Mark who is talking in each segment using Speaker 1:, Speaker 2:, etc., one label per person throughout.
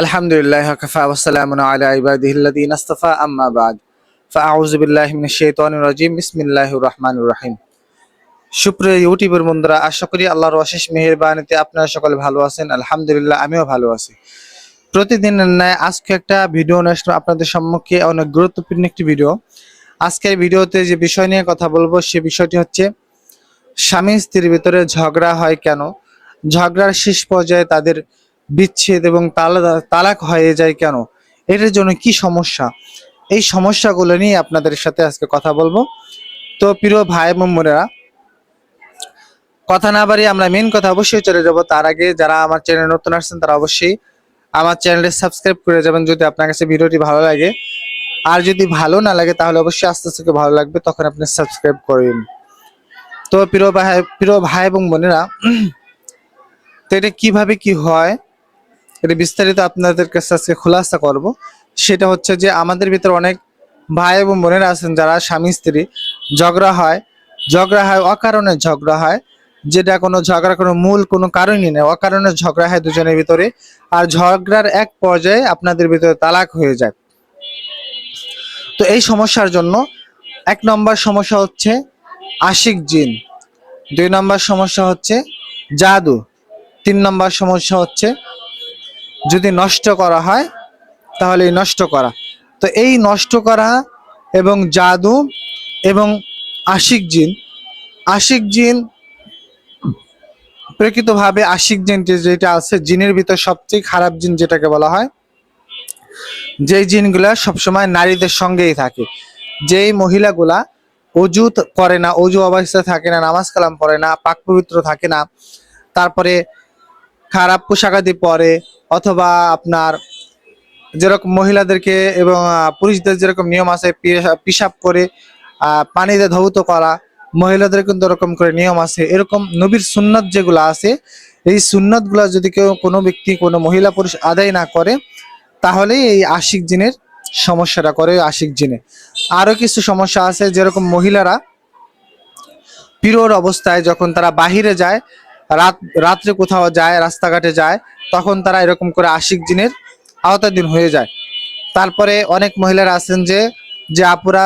Speaker 1: আলহামদুলিল্লাহ ওয়াকাফা ওয়াসসালামু আলা ইবাদিহিল্লাযীনা ইসতাফা আম্মা বা'দ ফাআউযু বিল্লাহি মিনাশ শাইতানির রাজীম বিসমিল্লাহির রহমানির রহিম। সুপ্রিয় ইউটিউবের বন্ধুরা, আশা করি আল্লাহর অশেষ মেহেরবানিতে আপনারা সকলে ভালো আছেন। আলহামদুলিল্লাহ, আমিও ভালো আছি। প্রতিদিনের ন্যায় আজকে একটা ভিডিও নিয়ে আসলাম আপনাদের সম্মুখে, অনেক গুরুত্বপূর্ণ একটি ভিডিও। আজকের ভিডিওতে যে বিষয় নিয়ে কথা বলবো সে বিষয়টি হচ্ছে স্বামী স্ত্রীর ভিতরে ঝগড়া হয় কেন, ঝগড়ার শেষ পর্যায়ে তাদের বিচ্ছেদ এবং তালাক হয়ে যায় কেন, এটার জন্য কি সমস্যা, এই সমস্যাগুলো নিয়ে আপনাদের সাথে আজকে কথা বলবো। তো প্রিয় ভাই এবং বোনেরা, কথা না বাড়িয়ে আমরা মেন কথা অবশ্যই চলে যাব। তার আগে যারা আমার চ্যানেল নতুন আসছেন তারা অবশ্যই আমার চ্যানেলটি সাবস্ক্রাইব করে যাবেন যদি আপনার কাছে ভিডিওটি ভালো লাগে। আর যদি ভালো না লাগে তাহলে অবশ্যই আস্তে আস্তে ভালো লাগবে, তখন আপনি সাবস্ক্রাইব করেন। তো প্রিয় ভাই এবং বোনেরা, তো এটা কিভাবে কি হয় এটা বিস্তারিত আপনাদের কাছে আজকে খোলাসা করব। সেটা হচ্ছে যে আমাদের ভিতরে অনেক ভাই এবং বোনেরা আছেন যারা স্বামী স্ত্রী ঝগড়া হয় অকারণে ঝগড়া হয়, যেটা কোনো ঝগড়া কোনো মূল কোনো কারণই নেই, অকারণে ঝগড়া হয় দুজনের ভিতরে। আর ঝগড়ার এক পর্যায়ে আপনাদের ভিতরে তালাক হয়ে যায়। তো এই সমস্যার জন্য 1 নম্বর সমস্যা হচ্ছে আশিক জিন, 2 নম্বর সমস্যা হচ্ছে জাদু, 3 নম্বর সমস্যা হচ্ছে যদি নষ্ট করা হয় তাহলে এই নষ্ট করা। তো এই নষ্ট করা এবং জাদু এবং আশিক জিন প্রকৃতভাবে আশিক জিন যেটা আছে জিনের ভিতর সবচেয়ে খারাপ জিন যেটাকে বলা হয়, যেই জিনগুলা সবসময় নারীদের সঙ্গেই থাকে, যেই মহিলাগুলা অজু করে না, অজু অবস্থায় থাকে না, নামাজ কালাম পড়ে না, পাক পবিত্র থাকে না, তারপরে খারাপ পোশাক আদি পরে, অথবা আপনার যেরকম মহিলাদেরকে এবং পুরুষদের যেরকম নিয়ম আছে পিশাব করে পানিতে ধৌত করা, মহিলাদের কিন্তু এরকম করে নিয়ম আছে। এরকম নবীর সুন্নাত যেগুলো আছে, এই সুন্নাত গুলা যদি কোনো ব্যক্তি কোনো মহিলা পুরুষ আদায় না করে তাহলে এই আশিক জিনের সমস্যাটা করে। আশিক জিনে আরো কিছু সমস্যা আছে, যেরকম মহিলারা পিরিয়ড অবস্থায় যখন তারা বাহিরে যায়, রাত্রে কোথাও যায়, রাস্তাঘাটে যায়, তখন তারা এরকম করে আশিক জিনের আওতাধীন হয়ে যায়। তারপরে অনেক মহিলারা আছেন যে আপুরা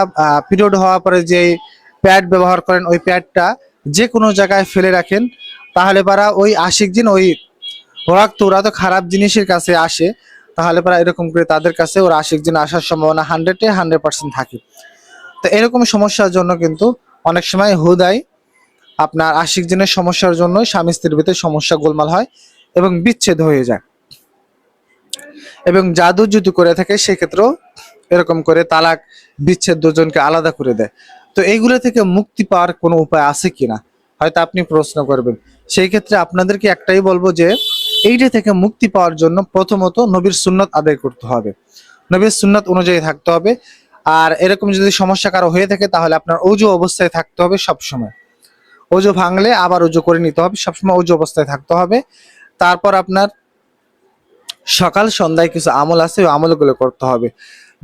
Speaker 1: পিরিয়ড হওয়ার পরে যে প্যাড ব্যবহার করেন, ওই প্যাডটা যে কোনো জায়গায় ফেলে রাখেন, তাহলে পারা ওই আশিক জিন ওরা তো খারাপ জিনিসের কাছে আসে, তাহলে পারা এরকম করে তাদের কাছে ওরা আশিক জিন আসার সম্ভাবনা 100% থাকে। তো এরকম সমস্যার জন্য কিন্তু অনেক সময় হুদাই আপনার আশিক জিনের সমস্যার জন্য স্বামী স্ত্রীর ভিতরে সমস্যা গোলমাল হয় এবং বিচ্ছেদ হয়ে যায়। এবং জাদু যদি করে থাকে সেক্ষেত্রেও এরকম করে তালাক বিচ্ছেদ দুজনকে আলাদা করে দেয়। তো এইগুলো থেকে মুক্তি পাওয়ার কোনো উপায় আছে কিনা হয়তো আপনি প্রশ্ন করবেন। সেই ক্ষেত্রে আপনাদেরকে একটাই বলবো যে এইটা থেকে মুক্তি পাওয়ার জন্য প্রথমত নবীর সুন্নাত আদায় করতে হবে, নবীর সুন্নাত অনুযায়ী থাকতে হবে। আর এরকম যদি সমস্যা কারো হয়ে থাকে তাহলে আপনার অজু অবস্থায় থাকতে হবে সবসময়, অজু ভাঙলে আবার অজু করে নিতে হবে, সবসময় অজু অবস্থায় থাকতে হবে। তারপর আপনার সকাল সন্ধ্যায় কিছু আমল আছে, ওই আমলগুলো করতে হবে।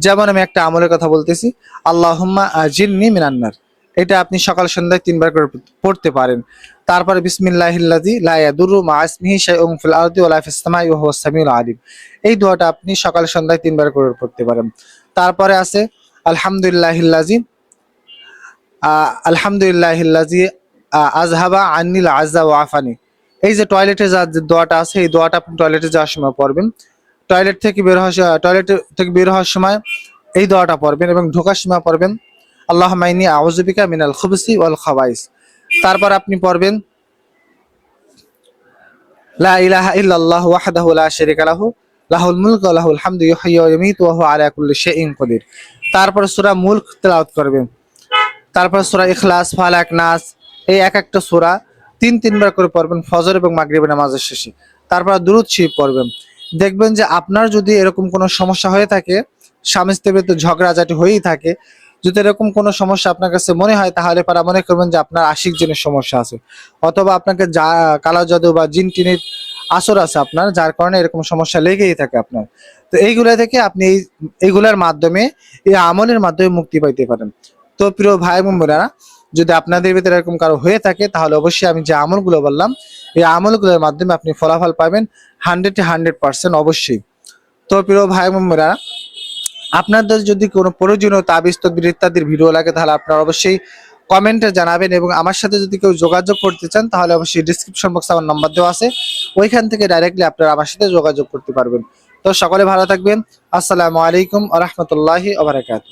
Speaker 1: যেমন আমি একটা আমলের কথা বলতেছি, আল্লাহুম্মা আজিরনি মিনান নার, এটা আপনি সকাল সন্ধ্যায় 3 বার করে পড়তে পারেন। তারপরে বিসমিল্লাহিল্লাযী লা ইয়াদুররু মা ইসমিহি শাইউন ফিল আরদি ওয়ালা ফিস সামাই ওয়া হুয়াস সামিউল আলিম, এই দোয়াটা আপনি সকাল সন্ধ্যায় 3 বার করে পড়তে পারেন। তারপরে আছে আলহামদুলিল্লাহিল্লাযী আযহাবা আন্নিল আযা ওয়া আফানি, এই যে টয়লেটে যাওয়ার যে দোয়াটা আছে, এই দোয়াটা আপনি টয়লেটে যাওয়ার সময় পড়বেন। টয়লেট থেকে বের হওয়ার সময় এই দোয়াটা পড়বেন এবং ঢোকার সময় পড়বেন আল্লাহুম্মা ইন্নী আউযু বিকা মিনাল খুবুসি ওয়াল খাবাইস। তারপর আপনি পড়বেন লা ইলাহা ইল্লাল্লাহু ওয়াহদাহু লা শারীকা লাহু লাহুল মুলকু ওয়া লাহুল হামদু ইউহয়ি ওয়া ইউমীতু ওয়া হুয়া আলা কুল্লি শাইইন কাদির। তারপর সূরা মুলক তেলাওয়াত করবেন। তারপর সূরা ইখলাস, ফালাক, নাস, এই এক একটা সূরা 3 বার করে পড়বেন ফজর এবং মাগরিবের নামাজের শেষে। তারপর দুরূদ শরীফ পড়বেন। দেখবেন যে আপনার যদি এরকম কোনো সমস্যা হয়ে থাকে, স্বামী স্ত্রীর ভিতরে ঝগড়াঝাটি হয়েই থাকে, যদি এরকম কোনো সমস্যা আপনার কাছে মনে হয় তাহলে পারা মনে করবেন যে আপনার আশিক জিনের সমস্যা আছে, অথবা আপনাকে কালো জাদু বা জিন টিনের আসর আছে আপনার, যার কারণে এরকম সমস্যা লেগেই থাকে আপনার। তো এইগুলা থেকে আপনি এইগুলার মাধ্যমে, এই আমলের মাধ্যমে মুক্তি পাইতে পারেন। তো প্রিয় ভাই এবং বোনেরা, যদি আপনাদের ভিতরে এরকম কারো হয়ে থাকে তাহলে অবশ্যই আমি যে আমলগুলো বললাম এই আমলগুলোর মাধ্যমে আপনি ফলাফল পাবেন 100% অবশ্যই। তো প্রিয় ভাই বোনেরা, আপনাদের যদি কোনো প্রয়োজনীয় তাবিজ তদবির ইত্যাদির ভিডিও লাগে তাহলে আপনারা অবশ্যই কমেন্টে জানাবেন, এবং আমার সাথে যদি কেউ যোগাযোগ করতে চান তাহলে অবশ্যই ডিসক্রিপশন বক্সে আমার নাম্বার দেওয়া আছে, ওইখান থেকে ডাইরেক্টলি আপনারা আমার সাথে যোগাযোগ করতে পারবেন। তো সকলে ভালো থাকবেন। আসসালামু আলাইকুম ওয়া রাহমাতুল্লাহি ওয়া বারাকাতুহু।